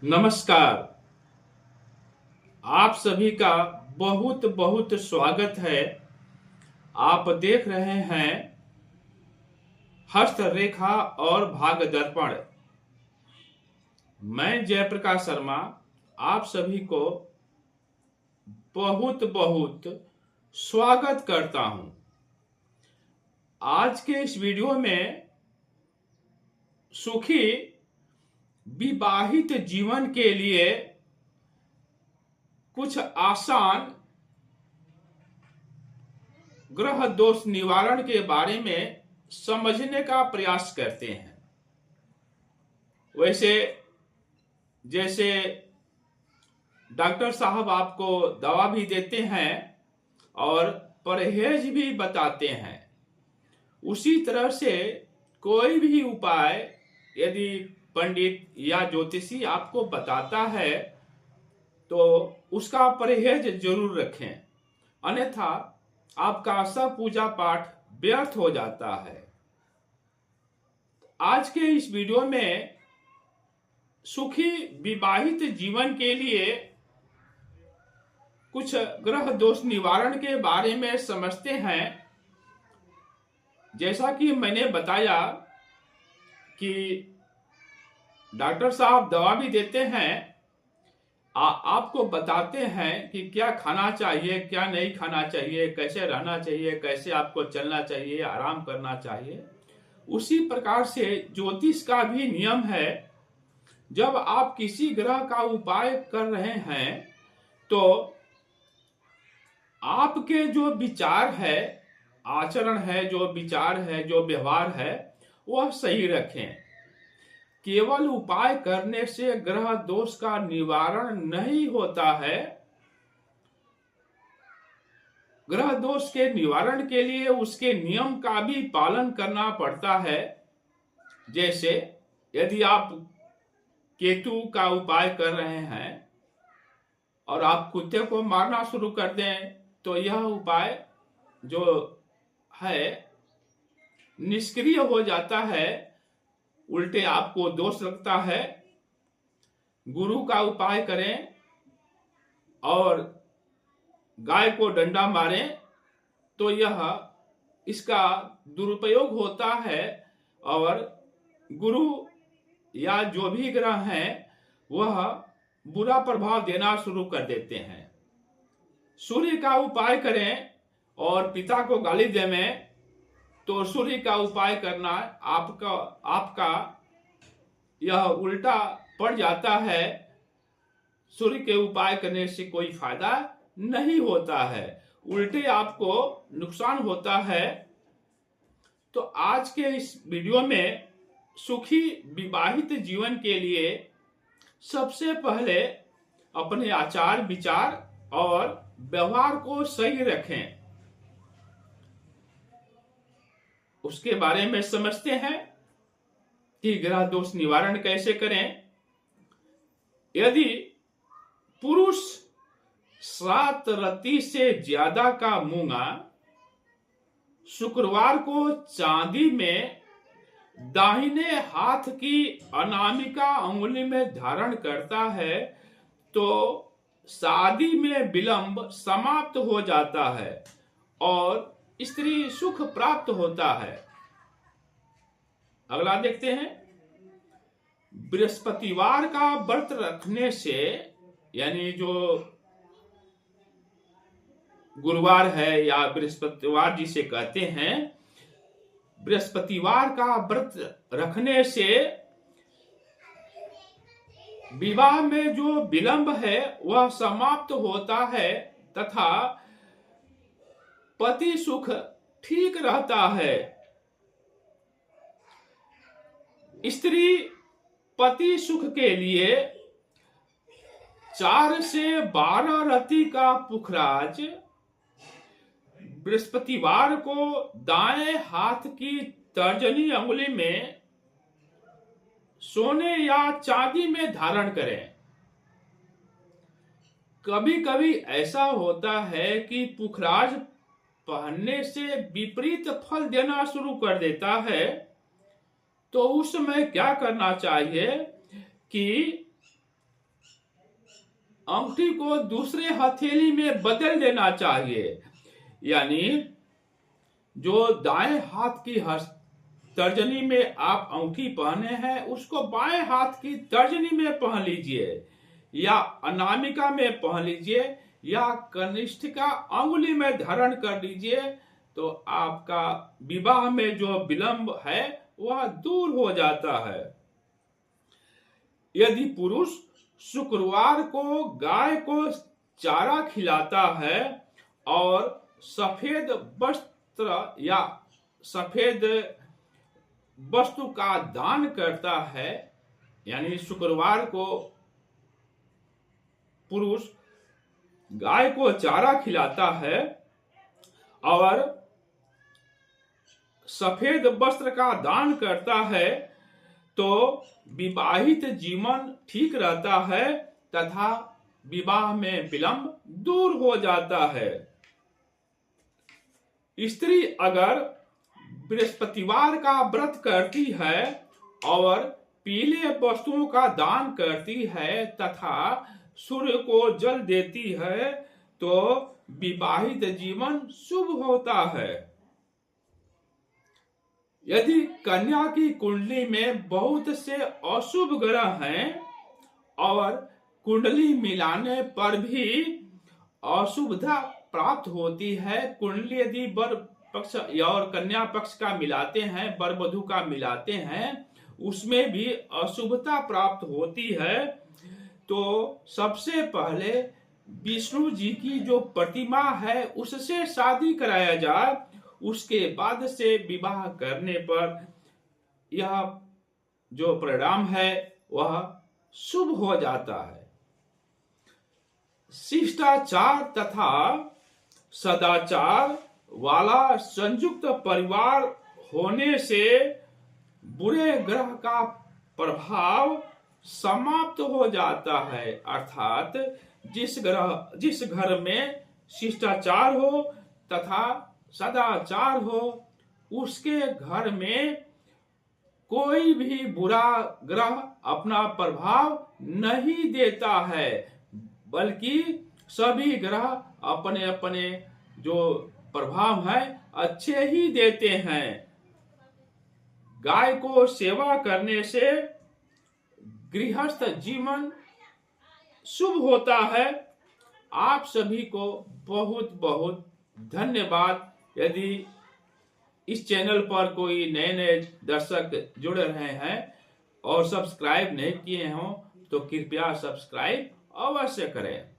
नमस्कार। आप सभी का बहुत बहुत स्वागत है। आप देख रहे हैं हस्तरेखा और भाग दर्पण। मैं जयप्रकाश शर्मा आप सभी को बहुत बहुत स्वागत करता हूं। आज के इस वीडियो में सुखी विवाहित जीवन के लिए कुछ आसान ग्रह दोष निवारण के बारे में समझने का प्रयास करते हैं। वैसे जैसे डॉक्टर साहब आपको दवा भी देते हैं और परहेज भी बताते हैं, उसी तरह से कोई भी उपाय यदि पंडित या ज्योतिषी आपको बताता है तो उसका परहेज जरूर रखें, अन्यथा आपका सब पूजा पाठ व्यर्थ हो जाता है। आज के इस वीडियो में सुखी विवाहित जीवन के लिए कुछ ग्रह दोष निवारण के बारे में समझते हैं। जैसा कि मैंने बताया कि डॉक्टर साहब दवा भी देते हैं, आपको बताते हैं कि क्या खाना चाहिए, क्या नहीं खाना चाहिए, कैसे रहना चाहिए, कैसे आपको चलना चाहिए, आराम करना चाहिए। उसी प्रकार से ज्योतिष का भी नियम है। जब आप किसी ग्रह का उपाय कर रहे हैं तो आपके जो विचार है, आचरण है, जो विचार है, जो व्यवहार है, वह सही रखें। केवल उपाय करने से ग्रह दोष का निवारण नहीं होता है। ग्रह दोष के निवारण के लिए उसके नियम का भी पालन करना पड़ता है। जैसे यदि आप केतु का उपाय कर रहे हैं और आप कुत्ते को मारना शुरू कर दें तो यह उपाय जो है निष्क्रिय हो जाता है, उल्टे आपको दोष लगता है। गुरु का उपाय करें और गाय को डंडा मारें तो यह इसका दुरुपयोग होता है और गुरु या जो भी ग्रह हैं वह बुरा प्रभाव देना शुरू कर देते हैं। सूर्य का उपाय करें और पिता को गाली देवें तो सूर्य का उपाय करना आपका यह उल्टा पड़ जाता है। सूर्य के उपाय करने से कोई फायदा नहीं होता है, उल्टे आपको नुकसान होता है। तो आज के इस वीडियो में सुखी विवाहित जीवन के लिए सबसे पहले अपने आचार विचार और व्यवहार को सही रखें, उसके बारे में समझते हैं कि ग्रह दोष निवारण कैसे करें। यदि पुरुष 7 रत्ती से ज्यादा का मूंगा शुक्रवार को चांदी में दाहिने हाथ की अनामिका अंगुली में धारण करता है तो शादी में विलंब समाप्त हो जाता है और स्त्री सुख प्राप्त होता है। अगला देखते हैं। बृहस्पतिवार का व्रत रखने से, यानी जो गुरुवार है या बृहस्पतिवार जिसे कहते हैं, बृहस्पतिवार का व्रत रखने से विवाह में जो विलंब है वह समाप्त होता है तथा पति सुख ठीक रहता है। स्त्री पति सुख के लिए 4 से 12 रति का पुखराज बृहस्पतिवार को दाएं हाथ की तर्जनी अंगुली में सोने या चांदी में धारण करें। कभी कभी ऐसा होता है कि पुखराज पहनने से विपरीत फल देना शुरू कर देता है, तो उस समय क्या करना चाहिए कि अंगूठी को दूसरे हथेली में बदल देना चाहिए। यानी जो दाएं हाथ की तर्जनी में आप अंगूठी पहने हैं उसको बाएं हाथ की तर्जनी में पहन लीजिए, या अनामिका में पहन लीजिए, या कनिष्ठिका अंगुली में धारण कर लीजिए। तो आपका विवाह में जो विलंब है वह दूर हो जाता है। यदि पुरुष शुक्रवार को गाय को चारा खिलाता है और सफेद वस्त्र या सफेद वस्तु का दान करता है, यानी शुक्रवार को पुरुष गाय को चारा खिलाता है और सफेद वस्त्र का दान करता है, तो विवाहित जीवन ठीक रहता है तथा विवाह में विलंब दूर हो जाता है। स्त्री अगर बृहस्पतिवार का व्रत करती है और पीले वस्तुओं का दान करती है तथा सूर्य को जल देती है, तो विवाहित जीवन शुभ होता है। यदि कन्या की कुंडली में बहुत से अशुभ ग्रह हैं और कुंडली मिलाने पर भी अशुभता प्राप्त होती है, कुंडली यदि वर पक्ष और कन्या पक्ष का मिलाते हैं, वर वधू का मिलाते हैं, उसमें भी अशुभता प्राप्त होती है, तो सबसे पहले विष्णु जी की जो प्रतिमा है उससे शादी कराया जाए। उसके बाद से विवाह करने पर यह जो परिणाम है वह शुभ हो जाता है। शिष्टाचार तथा सदाचार वाला संयुक्त परिवार होने से बुरे ग्रह का प्रभाव समाप्त हो जाता है। अर्थात जिस घर में शिष्टाचार हो तथा सदाचार हो, उसके घर में कोई भी बुरा ग्रह अपना प्रभाव नहीं देता है, बल्कि सभी ग्रह अपने अपने जो प्रभाव है अच्छे ही देते हैं। गाय को सेवा करने से गृहस्थ जीवन शुभ होता है। आप सभी को बहुत बहुत धन्यवाद। यदि इस चैनल पर कोई नए नए दर्शक जुड़ रहे हैं और सब्सक्राइब नहीं किए हों तो कृपया सब्सक्राइब अवश्य करें।